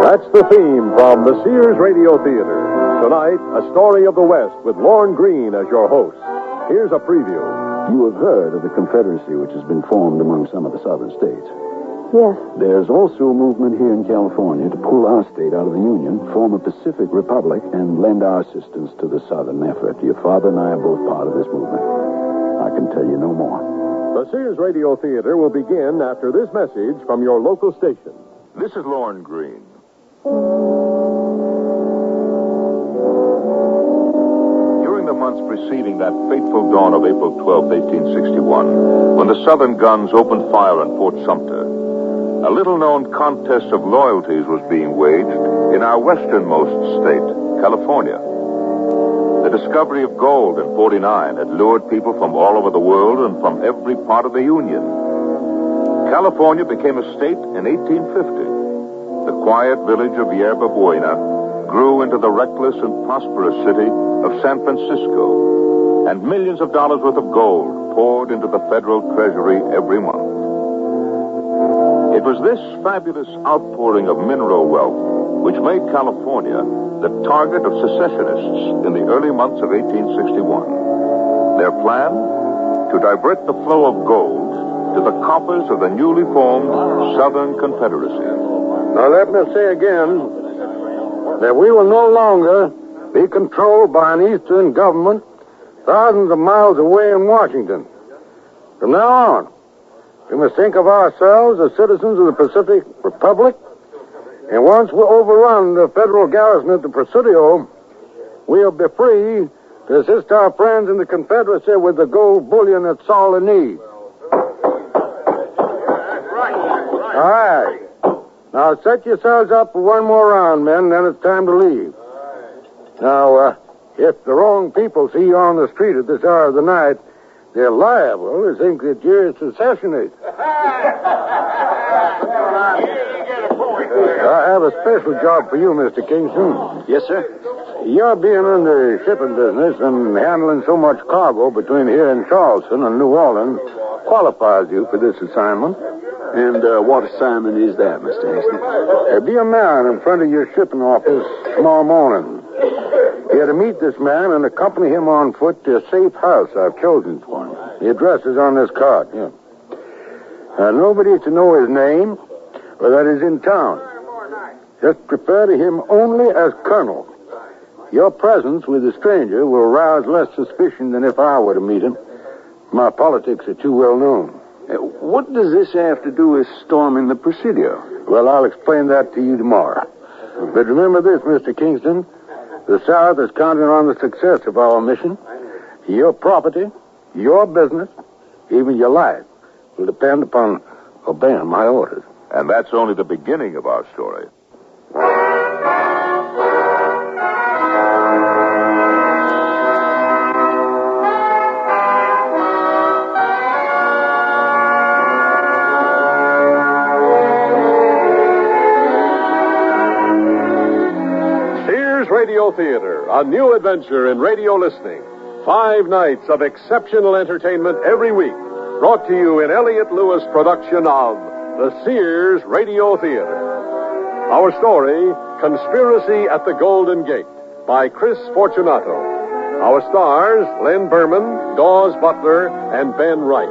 That's the theme from the Sears Radio Theater. Tonight, a story of the West with Lorne Greene as your host. Here's a preview. You have heard of the Confederacy which has been formed among some of the southern states. Yes. There's also a movement here in California to pull our state out of the Union, form a Pacific Republic, and lend our assistance to the southern effort. Your father and I are both part of this movement. I can tell you no more. The Sears Radio Theater will begin after this message from your local station. This is Lorne Greene. During the months preceding that fateful dawn of April 12, 1861, when the Southern guns opened fire on Fort Sumter, a little-known contest of loyalties was being waged in our westernmost state, California. The discovery of gold in 49 had lured people from all over the world and from every part of the Union. California became a state in 1850. The quiet village of Yerba Buena grew into the reckless and prosperous city of San Francisco, and millions of dollars worth of gold poured into the federal treasury every month. It was this fabulous outpouring of mineral wealth which made California the target of secessionists in the early months of 1861. Their plan? To divert the flow of gold to the coffers of the newly formed Southern Confederacy. Now let me say again that we will no longer be controlled by an Eastern government thousands of miles away in Washington. From now on, we must think of ourselves as citizens of the Pacific Republic, and once we overrun the federal garrison at the Presidio, we'll be free to assist our friends in the Confederacy with the gold bullion that's all they need. All right. Now set yourselves up for one more round, men, then it's time to leave. Now, if the wrong people see you on the street at this hour of the night, they're liable to think that you're a secessionist. I have a special job for you, Mr. Kingston. Yes, sir. You're being in the shipping business and handling so much cargo between here and Charleston and New Orleans qualifies you for this assignment. And what assignment is that, Mr. Hastings? Be a man in front of your shipping office tomorrow morning. You're to meet this man and accompany him on foot to a safe house I've chosen for him. The address is on this card. Yeah. Nobody to know his name or that he's in town. Just refer to him only as Colonel. Your presence with a stranger will rouse less suspicion than if I were to meet him. My politics are too well known. What does this have to do with storming the Presidio? Well, I'll explain that to you tomorrow. But remember this, Mr. Kingston. The South is counting on the success of our mission. Your property, your business, even your life will depend upon obeying my orders. And that's only the beginning of our story. Radio Theater, a new adventure in radio listening. 5 nights of exceptional entertainment every week. Brought to you in Elliott Lewis production of the Sears Radio Theater. Our story, Conspiracy at the Golden Gate, by Chris Fortunato. Our stars, Len Berman, Dawes Butler, and Ben Wright.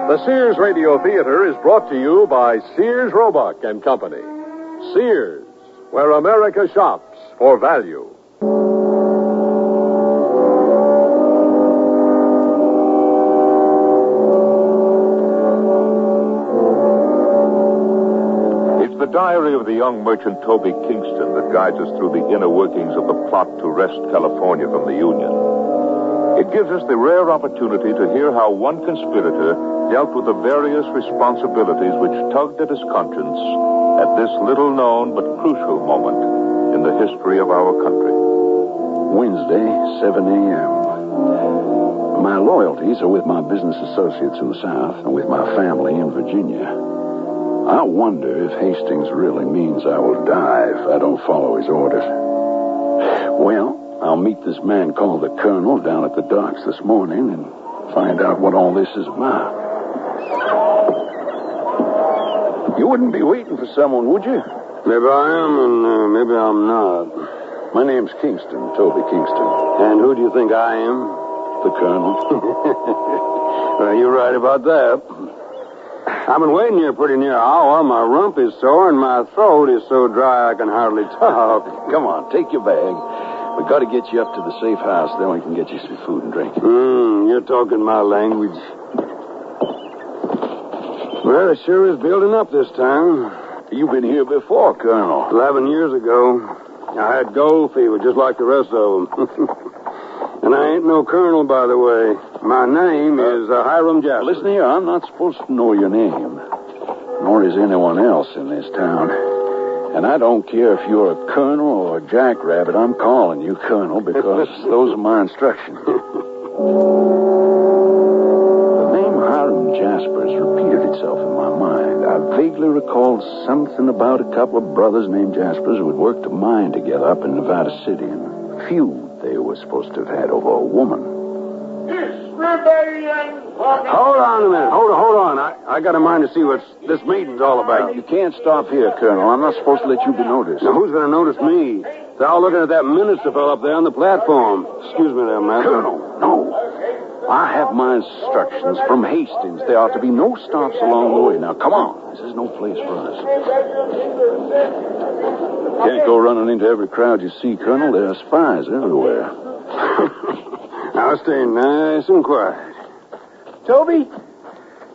The Sears Radio Theater is brought to you by Sears Roebuck and Company. Sears, where America shops for value. It's the diary of the young merchant Toby Kingston that guides us through the inner workings of the plot to wrest California from the Union. It gives us the rare opportunity to hear how one conspirator dealt with the various responsibilities which tugged at his conscience at this little-known but crucial moment in the history of our country. Wednesday, 7 a.m. My loyalties are with my business associates in the South and with my family in Virginia. I wonder if Hastings really means I will die if I don't follow his orders. Well, I'll meet this man called the Colonel down at the docks this morning and find out what all this is about. You wouldn't be waiting for someone, would you? Maybe I am, and maybe I'm not. My name's Kingston, Toby Kingston. And who do you think I am? The Colonel. Well, you're right about that. I've been waiting here pretty near an hour. My rump is sore, and my throat is so dry I can hardly talk. Come on, take your bag. We've got to get you up to the safe house, then we can get you some food and drink. You're talking my language. Well, it sure is building up this time. You've been here before, Colonel. 11 years ago. I had gold fever, just like the rest of them. And I ain't no colonel, by the way. My name is Hiram Jasper. Listen here, I'm not supposed to know your name. Nor is anyone else in this town. And I don't care if you're a colonel or a jackrabbit. I'm calling you Colonel because those are my instructions. The name Hiram Jaspers repeated itself in my mind. I vaguely recalled something about a couple of brothers named Jaspers who had worked a mine together up in Nevada City and a feud they were supposed to have had over a woman. Hold on a minute. Hold on. I got a mind to see what this meeting's all about. You can't stop here, Colonel. I'm not supposed to let you be noticed. Now, who's going to notice me? They're all looking at that minister fellow up there on the platform. Excuse me there, Master. Colonel, no. I have my instructions from Hastings. There are to be no stops along the way. Now, come on. This is no place for us. Can't go running into every crowd you see, Colonel. There are spies everywhere. Now, stay nice and quiet. Toby?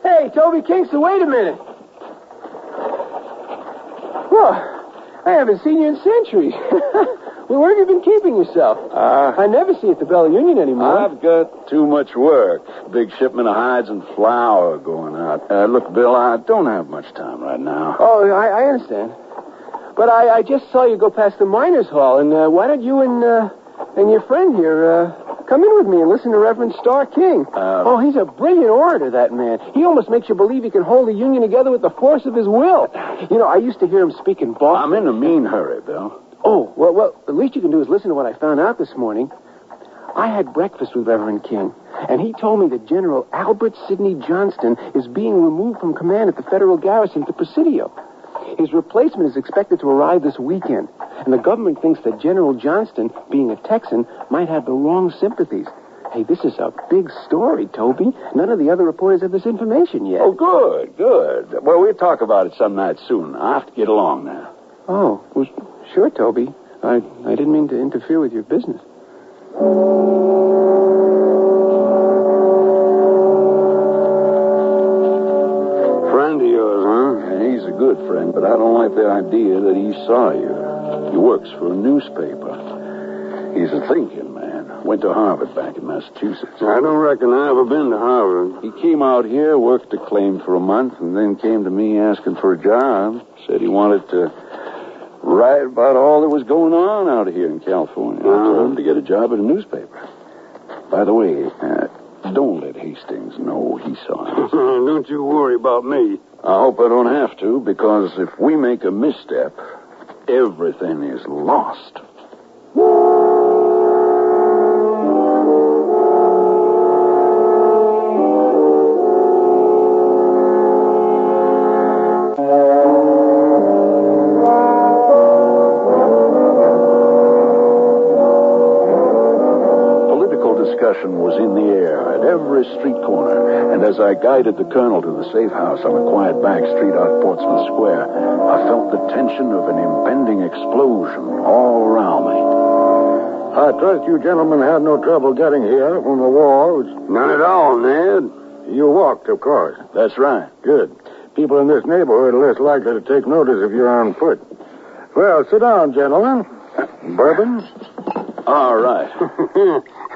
Hey, Toby Kingston, wait a minute. Whoa, I haven't seen you in centuries. Well, where have you been keeping yourself? I never see you at the Bell Union anymore. I've got too much work. Big shipment of hides and flour going out. Look, Bill, I don't have much time right now. Oh, I understand. But I just saw you go past the Miners' Hall, and why don't you and your friend here come in with me and listen to Reverend Starr King? He's a brilliant orator, that man. He almost makes you believe he can hold the Union together with the force of his will. You know, I used to hear him speak in Boston. I'm in a mean hurry, Bill. Oh, well, the least you can do is listen to what I found out this morning. I had breakfast with Reverend King, and he told me that General Albert Sidney Johnston is being removed from command at the federal garrison to Presidio. His replacement is expected to arrive this weekend, and the government thinks that General Johnston, being a Texan, might have the wrong sympathies. Hey, this is a big story, Toby. None of the other reporters have this information yet. Oh, good. Well, we'll talk about it some night soon. I have to get along now. Oh, well, sure, Toby. I didn't mean to interfere with your business. Friend of yours, huh? Yeah, he's a good friend, but I don't like the idea that he saw you. He works for a newspaper. He's a thinking man. Went to Harvard back in Massachusetts. I don't reckon I've ever been to Harvard. He came out here, worked a claim for a month, and then came to me asking for a job. Said he wanted to write about all that was going on out here in California. I told him to get a job at a newspaper. By the way, don't let Hastings know he saw him. Don't you worry about me. I hope I don't have to, because if we make a misstep, everything is lost. Was in the air at every street corner, and as I guided the colonel to the safe house on a quiet back street out Portsmouth Square, I felt the tension of an impending explosion all around me. I trust you gentlemen had no trouble getting here from the wharves. None at all, Ned. You walked, of course. That's right. Good. People in this neighborhood are less likely to take notice if you're on foot. Well, sit down, gentlemen. Bourbon? All right.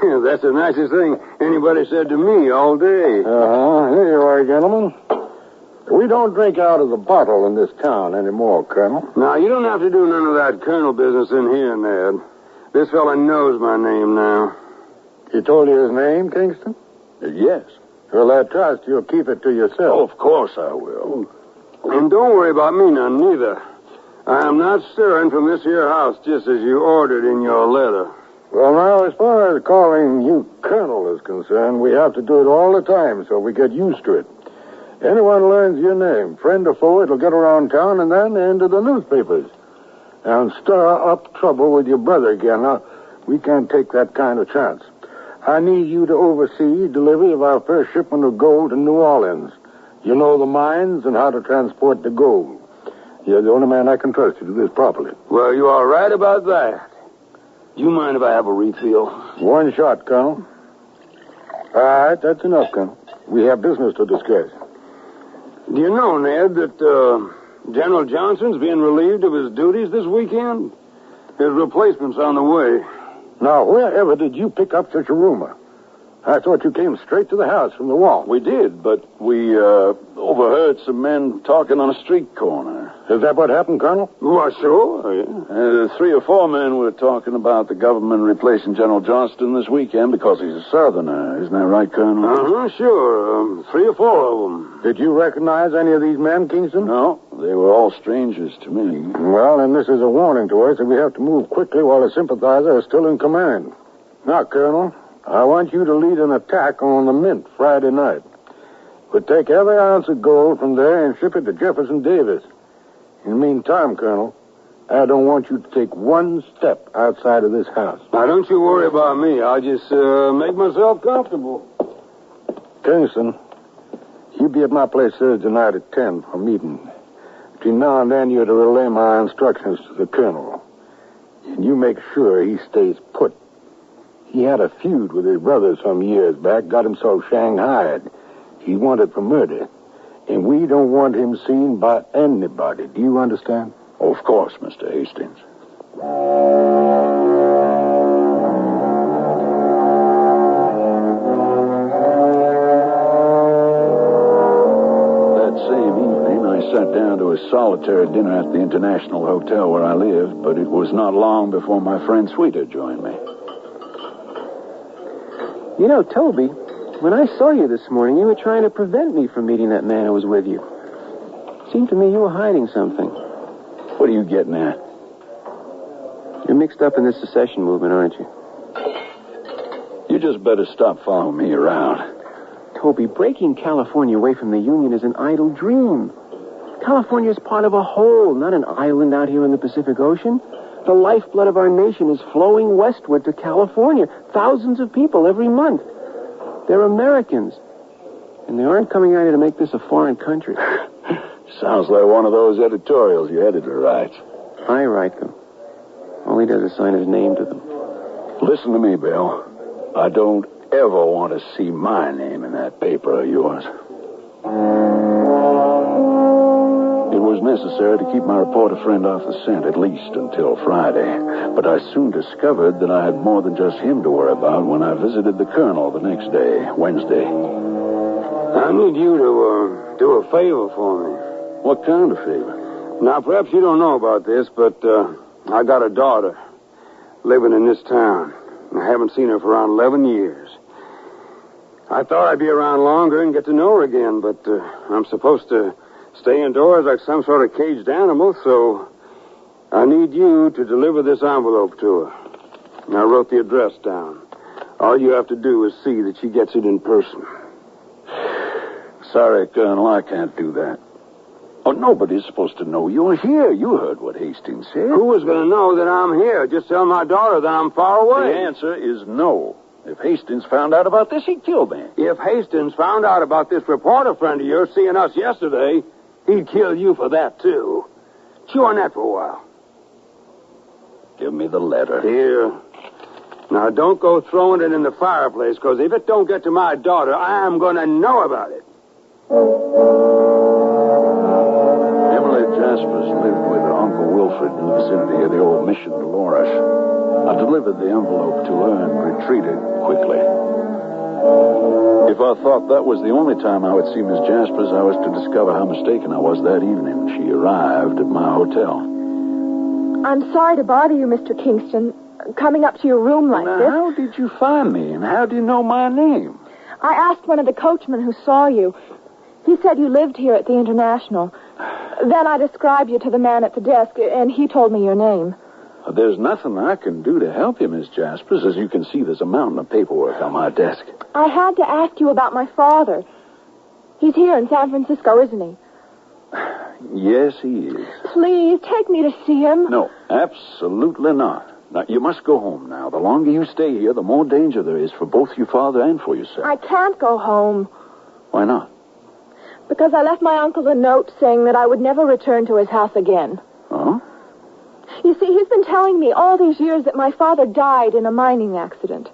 That's the nicest thing anybody said to me all day. Here you are, gentlemen. We don't drink out of the bottle in this town anymore, Colonel. Now, you don't have to do none of that colonel business in here, Ned. This fella knows my name now. He told you his name, Kingston? Yes. Well, I trust you'll keep it to yourself. Oh, of course I will. And don't worry about me none, neither. I am not stirring from this here house just as you ordered in your letter. Well, now, as far as calling you Colonel is concerned, we have to do it all the time so we get used to it. Anyone learns your name, friend or foe, it'll get around town and then into the newspapers. and stir up trouble with your brother again. Now, we can't take that kind of chance. I need you to oversee delivery of our first shipment of gold to New Orleans. You know the mines and how to transport the gold. You're the only man I can trust to do this properly. Well, you are right about that. Do you mind if I have a refill? One shot, Colonel. All right, that's enough, Colonel. We have business to discuss. Do you know, Ned, that General Johnson's being relieved of his duties this weekend? His replacement's on the way. Now, wherever did you pick up such a rumor? I thought you came straight to the house from the wall. We did, but we overheard some men talking on a street corner. Is that what happened, Colonel? Well, sure, yeah. 3 or 4 men were talking about the government replacing General Johnston this weekend because he's a Southerner. Isn't that right, Colonel? Uh-huh, sure. 3 or 4 of them. Did you recognize any of these men, Kingston? No, they were all strangers to me. Well, then this is a warning to us that we have to move quickly while the sympathizers are still in command. Now, Colonel, I want you to lead an attack on the Mint Friday night. We'll take every ounce of gold from there and ship it to Jefferson Davis. In the meantime, Colonel, I don't want you to take one step outside of this house. Now, don't you worry about me. I'll just make myself comfortable. Kingston, you be at my place Thursday night at 10 for a meeting. Between now and then, you're to relay my instructions to the Colonel. And you make sure he stays put. He had a feud with his brother some years back, got himself shanghaied. He's wanted for murder. And we don't want him seen by anybody. Do you understand? Oh, of course, Mr. Hastings. That same evening, I sat down to a solitary dinner at the International Hotel where I lived, but it was not long before my friend Sweeter joined me. You know, Toby, when I saw you this morning, you were trying to prevent me from meeting that man who was with you. It seemed to me you were hiding something. What are you getting at? You're mixed up in this secession movement, aren't you? You just better stop following me around. Toby, breaking California away from the Union is an idle dream. California is part of a whole, not an island out here in the Pacific Ocean. The lifeblood of our nation is flowing westward to California. Thousands of people every month. They're Americans. And they aren't coming out here to make this a foreign country. Sounds like one of those editorials your editor writes. I write them. All he does is sign his name to them. Listen to me, Bill. I don't ever want to see my name in that paper of yours. It was necessary to keep my reporter friend off the scent, at least until Friday. But I soon discovered that I had more than just him to worry about when I visited the Colonel the next day, Wednesday. I need you to do a favor for me. What kind of favor? Now, perhaps you don't know about this, but I got a daughter living in this town. I haven't seen her for around 11 years. I thought I'd be around longer and get to know her again, but I'm supposed to stay indoors like some sort of caged animal, so I need you to deliver this envelope to her. And I wrote the address down. All you have to do is see that she gets it in person. Sorry, Colonel, I can't do that. Oh, nobody's supposed to know you're here. You heard what Hastings said. Who was going to know that I'm here? Just tell my daughter that I'm far away. The answer is no. If Hastings found out about this, he'd kill me. If Hastings found out about this reporter friend of yours seeing us yesterday, he'd kill you for that, too. Chew on that for a while. Give me the letter. Here. Now, don't go throwing it in the fireplace, because if it don't get to my daughter, I'm going to know about it. Emily Jaspers lived with her Uncle Wilfred in the vicinity of the old Mission Dolores. I delivered the envelope to her and retreated quickly. If I thought that was the only time I would see Miss Jaspers, I was to discover how mistaken I was that evening. She arrived at my hotel. I'm sorry to bother you, Mr. Kingston, coming up to your room like Now, this. how did you find me, and how do you know my name? I asked one of the coachmen who saw you. He said you lived here at the International. Then I described you to the man at the desk, and he told me your name. There's nothing I can do to help you, Miss Jaspers. As you can see, there's a mountain of paperwork on my desk. I had to ask you about my father. He's here in San Francisco, isn't he? Yes, he is. Please, take me to see him. No, absolutely not. Now, you must go home now. The longer you stay here, the more danger there is for both your father and for yourself. I can't go home. Why not? Because I left my uncle a note saying that I would never return to his house again. Huh? You see, he's been telling me all these years that my father died in a mining accident.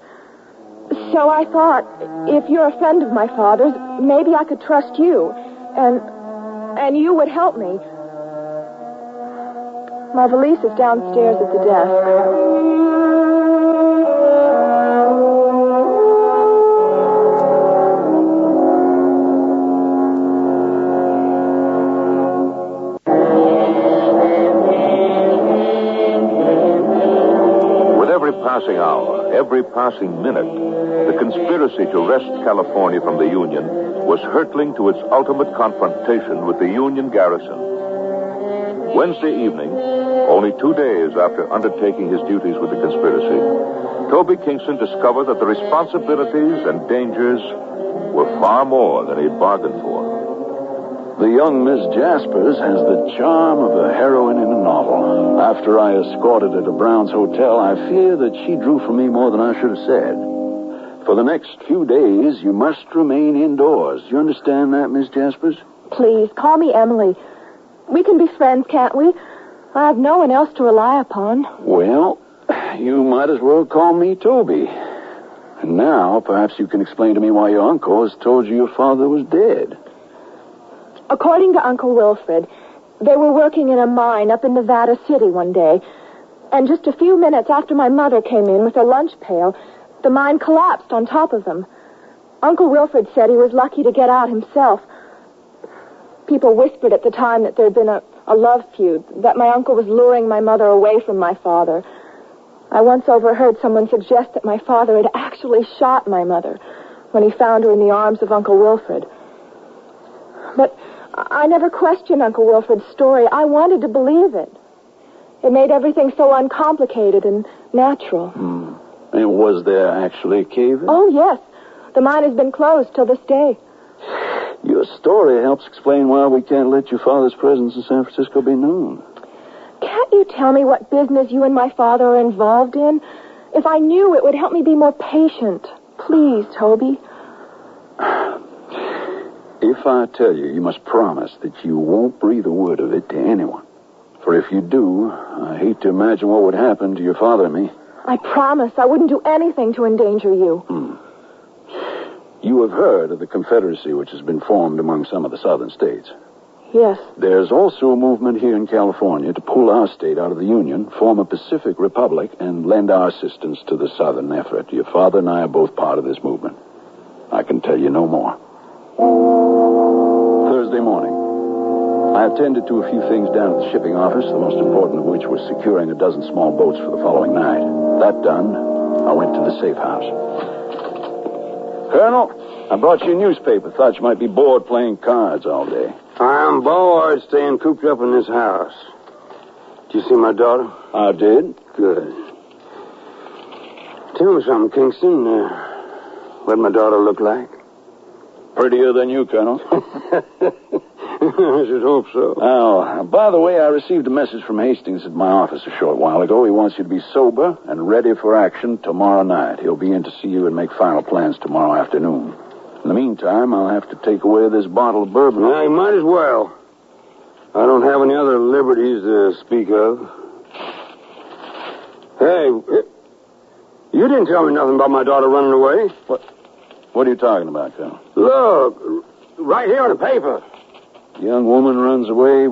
So I thought, if you're a friend of my father's, maybe I could trust you. And you would help me. My valise is downstairs at the desk. Passing hour, every passing minute, the conspiracy to wrest California from the Union was hurtling to its ultimate confrontation with the Union garrison. Wednesday evening, only 2 days after undertaking his duties with the conspiracy, Toby Kingston discovered that the responsibilities and dangers were far more than he'd bargained for. The young Miss Jaspers has the charm of a heroine in a novel. After I escorted her to Brown's Hotel, I fear that she drew from me more than I should have said. For the next few days, you must remain indoors. Do you understand that, Miss Jaspers? Please, call me Emily. We can be friends, can't we? I have no one else to rely upon. Well, you might as well call me Toby. And now, perhaps you can explain to me why your uncle has told you your father was dead. According to Uncle Wilfred, they were working in a mine up in Nevada City one day, and just a few minutes after my mother came in with her lunch pail, the mine collapsed on top of them. Uncle Wilfred said he was lucky to get out himself. People whispered at the time that there had been a love feud, that my uncle was luring my mother away from my father. I once overheard someone suggest that my father had actually shot my mother when he found her in the arms of Uncle Wilfred. But I never questioned Uncle Wilfred's story. I wanted to believe it. It made everything so uncomplicated and natural. And was there actually a cave-in? Oh, yes. The mine has been closed till this day. Your story helps explain why we can't let your father's presence in San Francisco be known. Can't you tell me what business you and my father are involved in? If I knew, it would help me be more patient. Please, Toby. If I tell you, you must promise that you won't breathe a word of it to anyone. For if you do, I hate to imagine what would happen to your father and me. I promise I wouldn't do anything to endanger you. You have heard of the Confederacy which has been formed among some of the southern states. Yes. There's also a movement here in California to pull our state out of the Union, form a Pacific Republic, and lend our assistance to the southern effort. Your father and I are both part of this movement. I can tell you no more. Thursday morning, I attended to a few things down at the shipping office, the most important of which was securing a dozen small boats for the following night. That done, I went to the safe house. Colonel, I brought you a newspaper. Thought you might be bored playing cards all day. I'm bored staying cooped up in this house. Did you see my daughter? I did. Good. Tell me something, Kingston. What'd my daughter look like? Prettier than you, Colonel. I should hope so. Oh, by the way, I received a message from Hastings at my office a short while ago. He wants you to be sober and ready for action tomorrow night. He'll be in to see you and make final plans tomorrow afternoon. In the meantime, I'll have to take away this bottle of bourbon. Yeah, you might as well. I don't have any other liberties to speak of. Hey, you didn't tell me nothing about my daughter running away. What are you talking about, Colonel? Look, right here on the paper. Young woman runs away,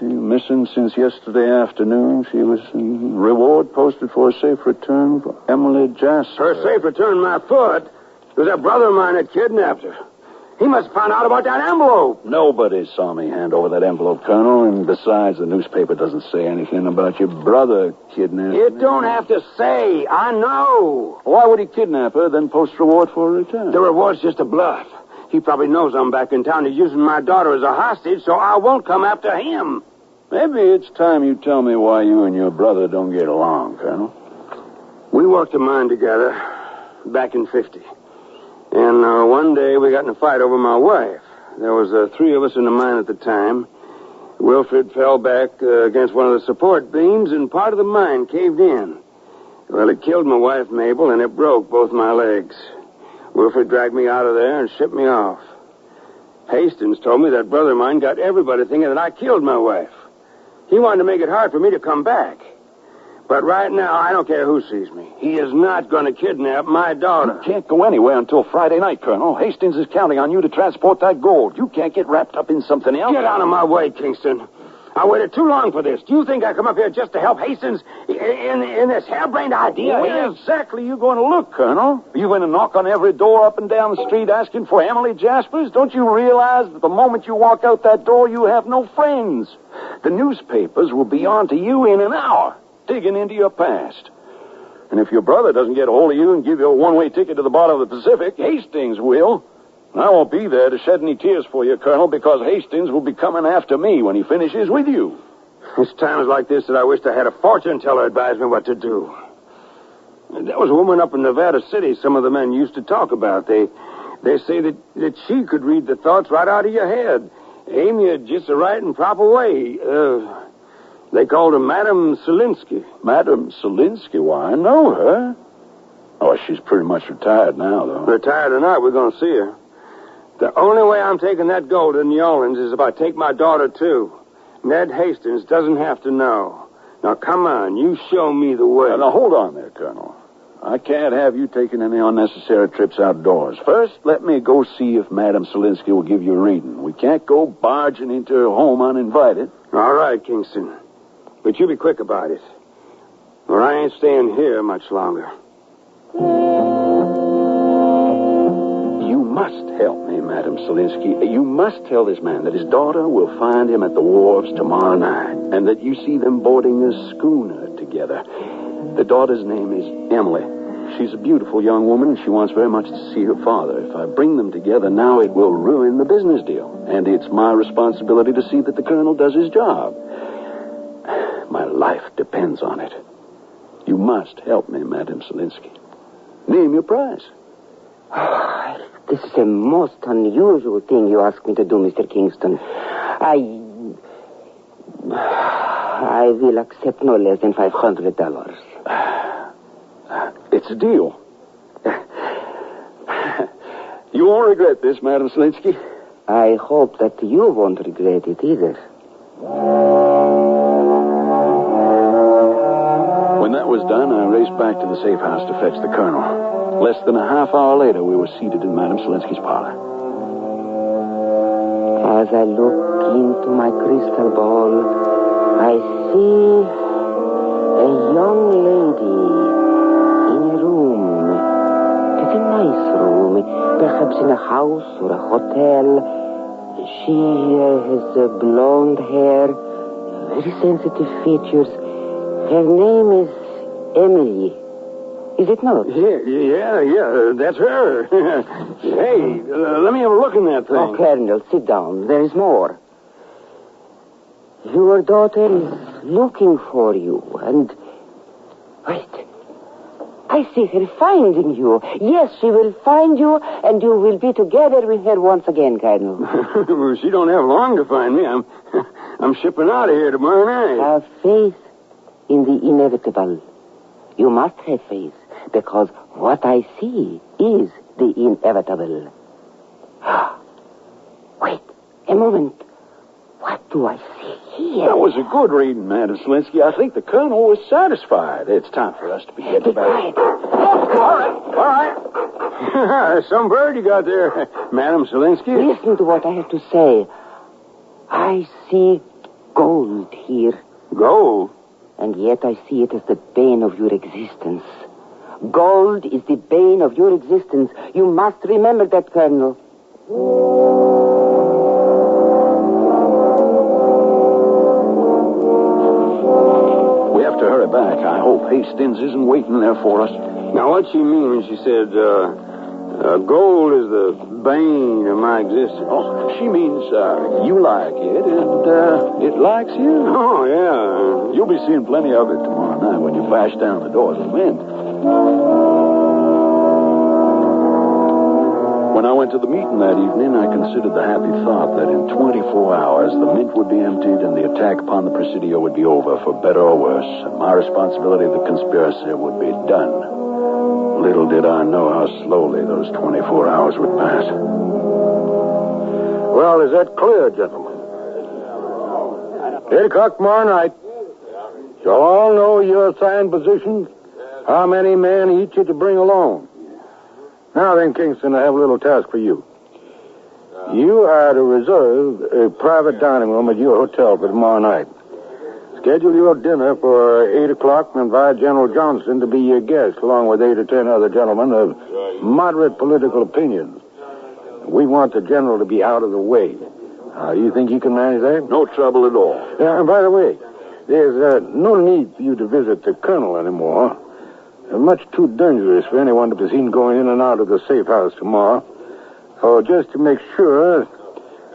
missing since yesterday afternoon. She was reward posted for a safe return for Emily Jasper. Her safe return, my foot, because that brother of mine had kidnapped her. He must have found out about that envelope. Nobody saw me hand over that envelope, Colonel, and besides, the newspaper doesn't say anything about your brother kidnapping her. It don't have to say. I know. Why would he kidnap her, then post reward for a return? The reward's just a bluff. He probably knows I'm back in town. He's using my daughter as a hostage, so I won't come after him. Maybe it's time you tell me why you and your brother don't get along, Colonel. We worked a mine together back in 50. And one day we got in a fight over my wife. There was 3 of us in the mine at the time. Wilfred fell back against one of the support beams, and part of the mine caved in. Well, it killed my wife, Mabel, and it broke both my legs. Wilfred dragged me out of there and shipped me off. Hastings told me that brother of mine got everybody thinking that I killed my wife. He wanted to make it hard for me to come back. But right now, I don't care who sees me. He is not going to kidnap my daughter. You can't go anywhere until Friday night, Colonel. Hastings is counting on you to transport that gold. You can't get wrapped up in something else. Get out of my way, Kingston. I waited too long for this. Do you think I come up here just to help Hastings in this harebrained idea? Where exactly are you going to look, Colonel? Are you going to knock on every door up and down the street asking for Emily Jaspers? Don't you realize that the moment you walk out that door, you have no friends? The newspapers will be on to you in an hour, digging into your past. And if your brother doesn't get a hold of you and give you a one-way ticket to the bottom of the Pacific, Hastings will. And I won't be there to shed any tears for you, Colonel, because Hastings will be coming after me when he finishes with you. It's times like this that I wished I had a fortune teller advise me what to do. There was a woman up in Nevada City some of the men used to talk about. They say that she could read the thoughts right out of your head, aim you just the right and proper way. They called her Madame Selinsky. Madame Selinsky? Why, I know her. Oh, she's pretty much retired now, though. Retired or not, we're going to see her. The only way I'm taking that gold to New Orleans is if I take my daughter, too. Ned Hastings doesn't have to know. Now, come on, you show me the way. Now, hold on there, Colonel. I can't have you taking any unnecessary trips outdoors. First, let me go see if Madame Selinsky will give you a reading. We can't go barging into her home uninvited. All right, Kingston. But you be quick about it, or I ain't staying here much longer. You must help me, Madame Selinsky. You must tell this man that his daughter will find him at the wharves tomorrow night, and that you see them boarding a schooner together. The daughter's name is Emily. She's a beautiful young woman, and she wants very much to see her father. If I bring them together now, it will ruin the business deal, and it's my responsibility to see that the colonel does his job. My life depends on it. You must help me, Madame Selinsky. Name your price. This is a most unusual thing you ask me to do, Mr. Kingston. I will accept no less than $500. It's a deal. You won't regret this, Madame Selinsky. I hope that you won't regret it either. When that was done, I raced back to the safe house to fetch the colonel. Less than a half hour later, we were seated in Madame Selinsky's parlor. As I look into my crystal ball, I see a young lady in a room. It's a nice room, perhaps in a house or a hotel. She has blonde hair, very sensitive features. Her name is Emily. Is it not? Yeah, that's her. Hey, let me have a look in that thing. Oh, Colonel, sit down. There is more. Your daughter is looking for you, and... Wait. I see her finding you. Yes, she will find you, and you will be together with her once again, Colonel. Well, she don't have long to find me. I'm shipping out of here tomorrow night. Have faith in the inevitable. You must have faith, because what I see is the inevitable. Wait, a moment. What do I see here? That was a good reading, Madame Selinsky. I think the colonel was satisfied. It's time for us to be getting back. All right. Some bird you got there, Madame Selinsky. Listen to what I have to say. I see gold here. Gold? And yet I see it as the bane of your existence. Gold is the bane of your existence. You must remember that, Colonel. We have to hurry back. I hope Hastings isn't waiting there for us. Now, what she mean when she said, gold is the bane of my existence? Oh, she means you like it, and it likes you. Oh, yeah. You'll be seeing plenty of it tomorrow night when you bash down the doors of the wind. When I went to the meeting that evening, I considered the happy thought that in 24 hours the mint would be emptied and the attack upon the Presidio would be over, for better or worse, and my responsibility of the conspiracy would be done. Little did I know how slowly those 24 hours would pass. Well, is that clear, gentlemen? 8 o'clock tomorrow night. You'll all know your assigned positions, how many men each are to bring along. Now then, Kingston, I have a little task for you. You are to reserve a private dining room at your hotel for tomorrow night. Schedule your dinner for 8 o'clock and invite General Johnston to be your guest, along with 8 or 10 other gentlemen of moderate political opinions. We want the general to be out of the way. You think you can manage that? No trouble at all. Yeah, and by the way, there's no need for you to visit the colonel anymore. Much too dangerous for anyone to be seen going in and out of the safe house tomorrow. So just to make sure,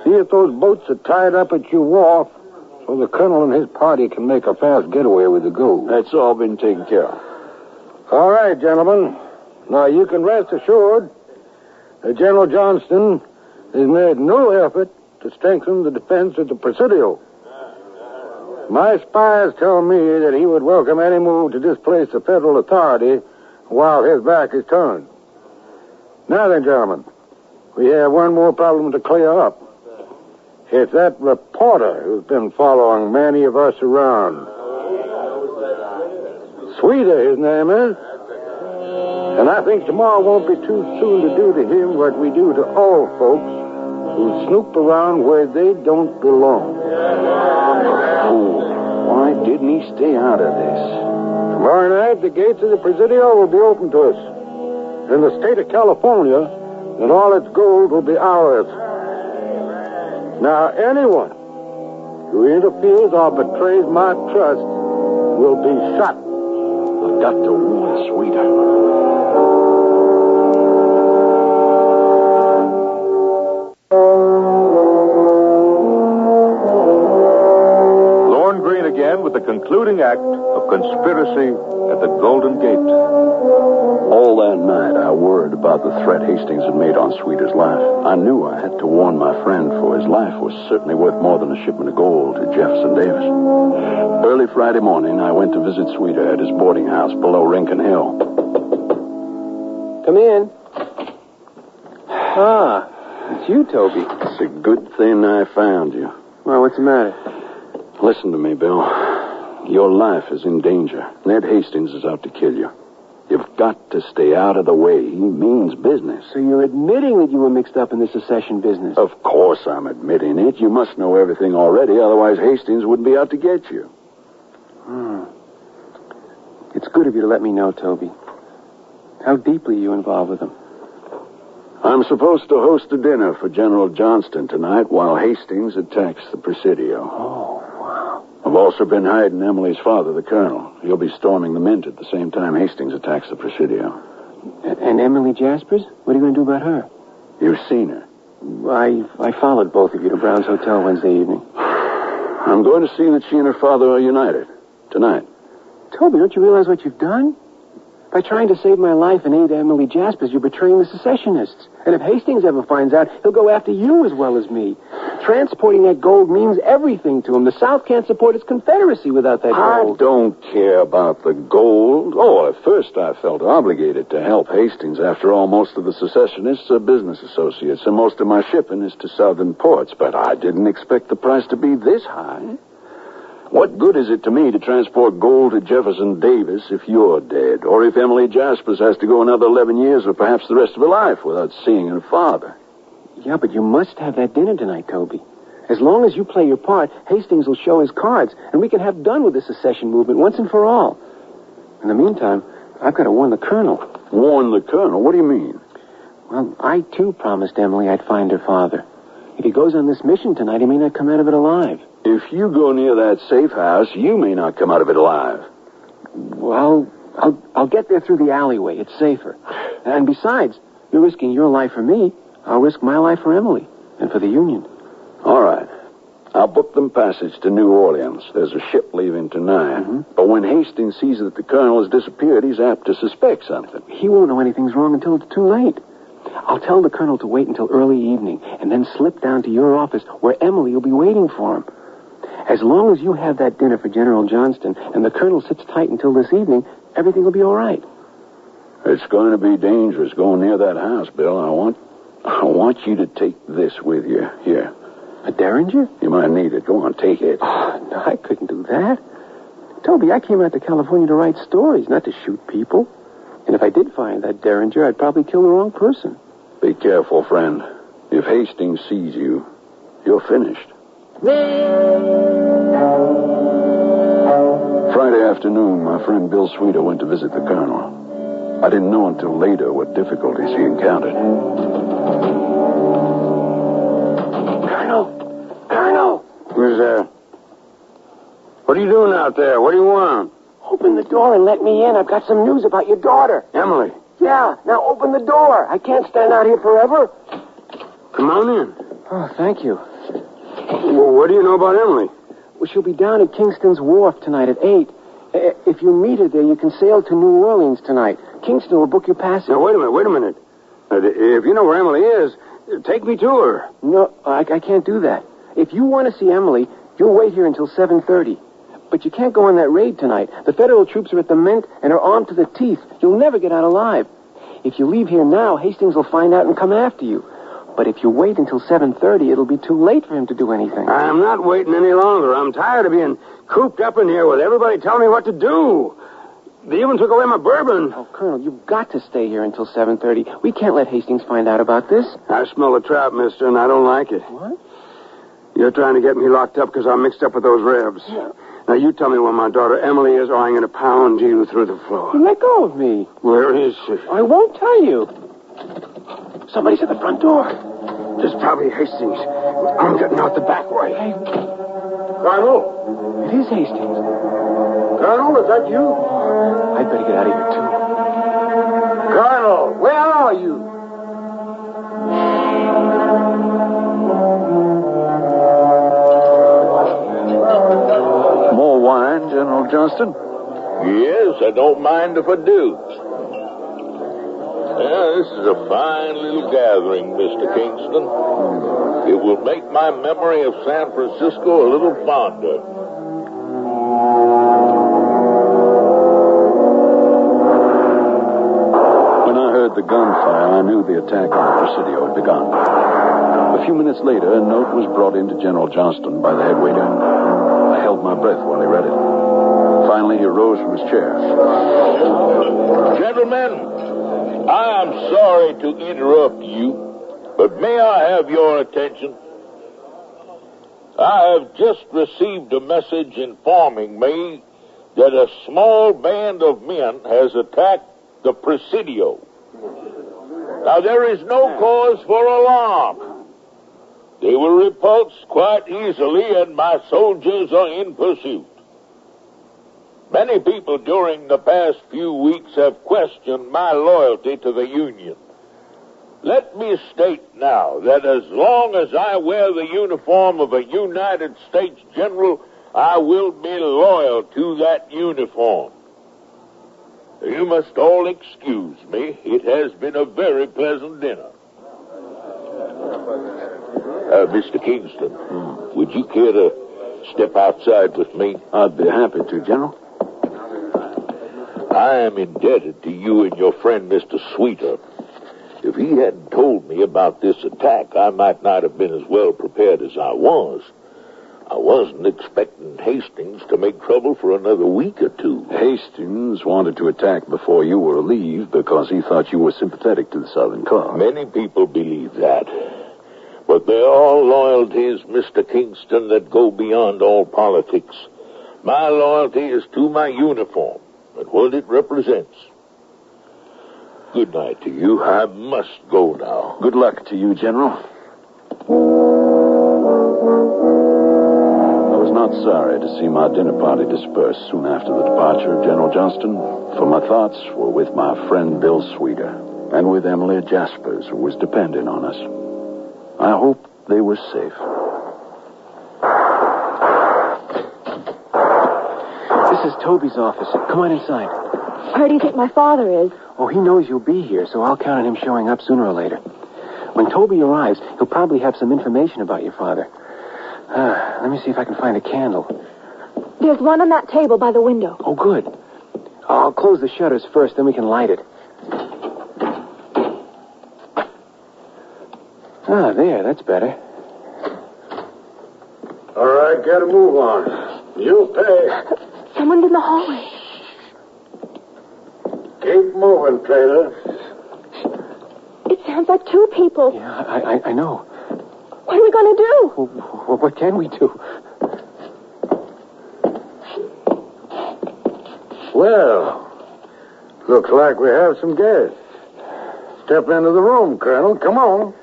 see if those boats are tied up at your wharf so the colonel and his party can make a fast getaway with the gold. That's all been taken care of. All right, gentlemen. Now, you can rest assured that General Johnston has made no effort to strengthen the defense of the Presidio. My spies tell me that he would welcome any move to displace the federal authority while his back is turned. Now then, gentlemen, we have one more problem to clear up. It's that reporter who's been following many of us around. Sweeter, his name is. And I think tomorrow won't be too soon to do to him what we do to all folks who snoop around where they don't belong. Why didn't he stay out of this? Tomorrow night, the gates of the Presidio will be open to us. In the state of California, and all its gold will be ours. Now, anyone who interferes or betrays my trust will be shot. I've got to warn Sweeter. With the concluding act of conspiracy at the Golden Gate. All that night, I worried about the threat Hastings had made on Sweeter's life. I knew I had to warn my friend, for his life was certainly worth more than a shipment of gold to Jefferson Davis. Early Friday morning, I went to visit Sweeter at his boarding house below Rincon Hill. Come in. Ah, it's you, Toby. It's a good thing I found you. Well, what's the matter? Listen to me, Bill. Your life is in danger. Ned Hastings is out to kill you. You've got to stay out of the way. He means business. So you're admitting that you were mixed up in the secession business? Of course I'm admitting it. You must know everything already, otherwise Hastings wouldn't be out to get you. It's good of you to let me know, Toby. How deeply are you involved with him? I'm supposed to host a dinner for General Johnston tonight while Hastings attacks the Presidio. Oh, wow. I've also been hiding Emily's father, the colonel. He'll be storming the mint at the same time Hastings attacks the Presidio. And Emily Jaspers? What are you going to do about her? You've seen her. I followed both of you to Brown's Hotel Wednesday evening. I'm going to see that she and her father are united tonight. Toby, don't you realize what you've done? By trying to save my life and aid Emily Jaspers, you're betraying the secessionists. And if Hastings ever finds out, he'll go after you as well as me. Transporting that gold means everything to him. The South can't support its Confederacy without that gold. I don't care about the gold. Oh, at first I felt obligated to help Hastings. After all, most of the secessionists are business associates, and most of my shipping is to southern ports. But I didn't expect the price to be this high. What good is it to me to transport gold to Jefferson Davis if you're dead? Or if Emily Jaspers has to go another 11 years or perhaps the rest of her life without seeing her father? Yeah, but you must have that dinner tonight, Toby. As long as you play your part, Hastings will show his cards, and we can have done with the secession movement once and for all. In the meantime, I've got to warn the colonel. Warn the colonel? What do you mean? Well, I, too, promised Emily I'd find her father. If he goes on this mission tonight, he may not come out of it alive. If you go near that safe house, you may not come out of it alive. Well, I'll get there through the alleyway. It's safer. And besides, you're risking your life for me. I'll risk my life for Emily and for the Union. All right. I'll book them passage to New Orleans. There's a ship leaving tonight. Mm-hmm. But when Hastings sees that the colonel has disappeared, he's apt to suspect something. He won't know anything's wrong until it's too late. I'll tell the colonel to wait until early evening and then slip down to your office where Emily will be waiting for him. As long as you have that dinner for General Johnston and the colonel sits tight until this evening, everything will be all right. It's going to be dangerous going near that house, Bill. I want you to take this with you. Here. A Derringer? You might need it. Go on, take it. Oh, no, I couldn't do that. Toby, I came out to California to write stories, not to shoot people. And if I did find that Derringer, I'd probably kill the wrong person. Be careful, friend. If Hastings sees you, you're finished. Friday afternoon, my friend Bill Sweeter went to visit the colonel. I didn't know until later what difficulties he encountered. Colonel! Who's there? What are you doing out there? What do you want? Open the door and let me in. I've got some news about your daughter. Emily. Yeah, now open the door. I can't stand out here forever. Come on in. Oh, thank you. Well, what do you know about Emily? Well, she'll be down at Kingston's Wharf tonight at 8. If you meet her there, you can sail to New Orleans tonight. Kingston will book your passage. Now, wait a minute. If you know where Emily is, take me to her. No, I can't do that. If you want to see Emily, you'll wait here until 7:30. But you can't go on that raid tonight. The federal troops are at the Mint and are armed to the teeth. You'll never get out alive. If you leave here now, Hastings will find out and come after you. But if you wait until 7:30, it'll be too late for him to do anything. I'm not waiting any longer. I'm tired of being cooped up in here with everybody telling me what to do. They even took away my bourbon. Oh, Colonel, you've got to stay here until 7:30. We can't let Hastings find out about this. I smell a trap, mister, and I don't like it. What? You're trying to get me locked up because I'm mixed up with those Rebs. Yeah. Now, you tell me where my daughter Emily is, or I'm going to pound you through the floor. Let go of me. Where is she? I won't tell you. Somebody's at the front door. It's probably Hastings. I'm getting out the back way. Hey, Colonel? it is Hastings. Colonel, is that you? I'd better get out of here, too. Colonel, where are you? More wine, General Johnston? Yes, I don't mind if I do. Yeah, this is a fine little gathering, Mr. Kingston. It will make my memory of San Francisco a little fonder. When I heard the gunfire, I knew the attack on the Presidio had begun. A few minutes later, a note was brought in to General Johnston by the head waiter. I held my breath while he read it. Finally, he rose from his chair. Gentlemen, I am sorry to interrupt you, but may I have your attention? I have just received a message informing me that a small band of men has attacked the Presidio. Now, there is no cause for alarm. They were repulsed quite easily, and my soldiers are in pursuit. Many people during the past few weeks have questioned my loyalty to the Union. Let me state now that as long as I wear the uniform of a United States general, I will be loyal to that uniform. You must all excuse me. It has been a very pleasant dinner. Mr. Kingston, would you care to step outside with me? I'd be happy to, General. I am indebted to you and your friend, Mr. Sweeter. If he hadn't told me about this attack, I might not have been as well prepared as I was. I wasn't expecting Hastings to make trouble for another week or two. Hastings wanted to attack before you were to leave because he thought you were sympathetic to the Southern cause. Many people believe that. But there are loyalties, Mr. Kingston, that go beyond all politics. My loyalty is to my uniform and what it represents. Good night to you. I must go now. Good luck to you, General. I was not sorry to see my dinner party disperse soon after the departure of General Johnston, for my thoughts were with my friend Bill Sweeter and with Emily Jaspers, who was dependent on us. I hope they were safe. This is Toby's office. Come on inside. Where do you think my father is? Oh, he knows you'll be here, so I'll count on him showing up sooner or later. When Toby arrives, he'll probably have some information about your father. Let me see if I can find a candle. There's one on that table by the window. Oh, good. I'll close the shutters first, then we can light it. There, that's better. All right, get a move on. You'll pay. Someone's in the hallway. Keep moving, Taylor. It sounds like two people. Yeah, I know. What are we going to do? Well, what can we do? Well, looks like we have some guests. Step into the room, Colonel. Come on.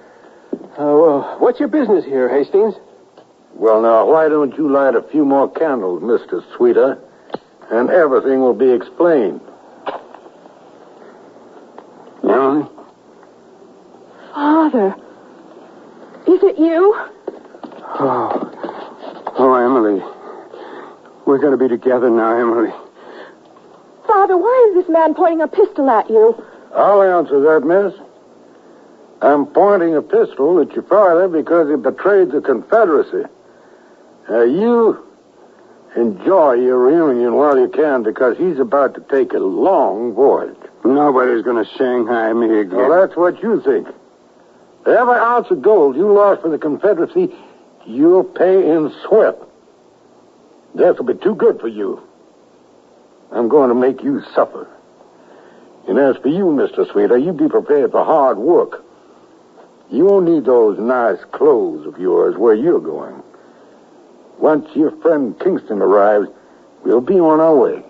What's your business here, Hastings? Well, now, why don't you light a few more candles, Mr. Sweeter, and everything will be explained. Emily? Father. Is it you? Oh, Emily. We're going to be together now, Emily. Father, why is this man pointing a pistol at you? I'll answer that, miss. I'm pointing a pistol at your father because he betrayed the Confederacy. You enjoy your reunion while you can because he's about to take a long voyage. Nobody's going to Shanghai me again. Well, that's what you think. Every ounce of gold you lost for the Confederacy, you'll pay in sweat. Death will be too good for you. I'm going to make you suffer. And as for you, Mr. Sweeter, you be prepared for hard work. You won't need those nice clothes of yours where you're going. Once your friend Kingston arrives, we'll be on our way.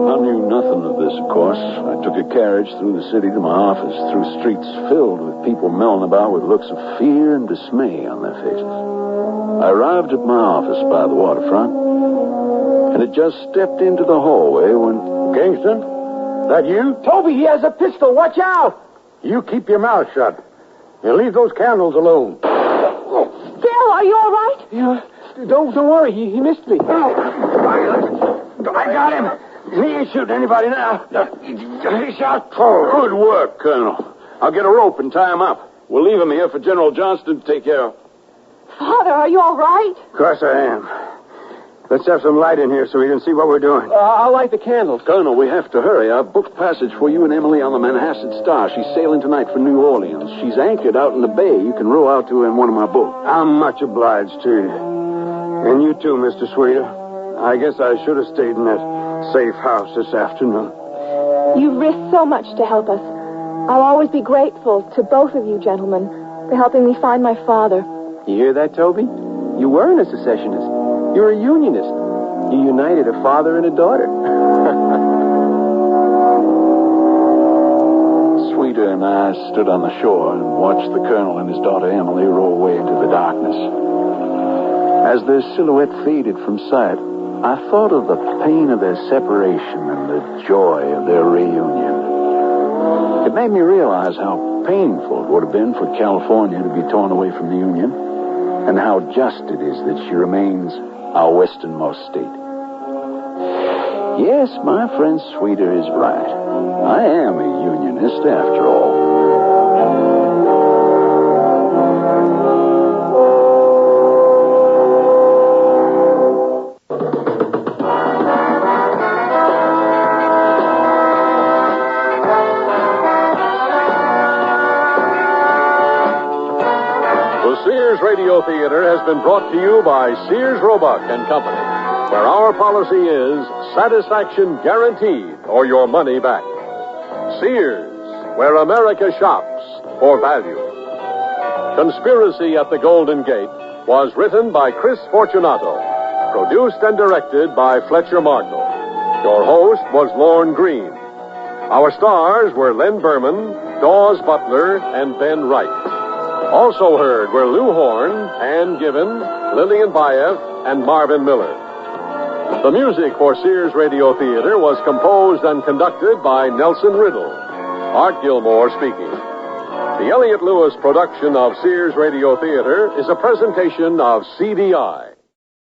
I knew nothing of this, of course. I took a carriage through the city to my office, through streets filled with people milling about with looks of fear and dismay on their faces. I arrived at my office by the waterfront, and had just stepped into the hallway when... Kingston? That you? Toby, he has a pistol. Watch out! You keep your mouth shut. And leave those candles alone. Bill, are you all right? Yeah, don't worry. He missed me. I got him. He ain't shooting anybody now. He shot cold. Good work, Colonel. I'll get a rope and tie him up. We'll leave him here for General Johnston to take care of. Father, are you all right? Of course I am. Let's have some light in here so we can see what we're doing. I'll light the candles. Colonel, we have to hurry. I've booked passage for you and Emily on the Manhasset Star. She's sailing tonight for New Orleans. She's anchored out in the bay. You can row out to her in one of my boats. I'm much obliged to you. And you too, Mr. Sweeter. I guess I should have stayed in that safe house this afternoon. You've risked so much to help us. I'll always be grateful to both of you gentlemen for helping me find my father. You hear that, Toby? You weren't a secessionist. You're a unionist. You united a father and a daughter. Sweeter and I stood on the shore and watched the Colonel and his daughter Emily row away into the darkness. As their silhouette faded from sight, I thought of the pain of their separation and the joy of their reunion. It made me realize how painful it would have been for California to be torn away from the Union, and how just it is that she remains our westernmost state. Yes, my friend Sweeter is right. I am a unionist after all. The Sears Radio Theater has been brought to you by Sears Roebuck and Company, where our policy is satisfaction guaranteed or your money back. Sears, where America shops for value. Conspiracy at the Golden Gate was written by Chris Fortunato, produced and directed by Fletcher Markle. Your host was Lorne Green. Our stars were Len Berman, Dawes Butler, and Ben Wright. Also heard were Lou Horn, Ann Given, Lillian Baeff, and Marvin Miller. The music for Sears Radio Theater was composed and conducted by Nelson Riddle. Art Gilmore speaking. The Elliott Lewis production of Sears Radio Theater is a presentation of CDI.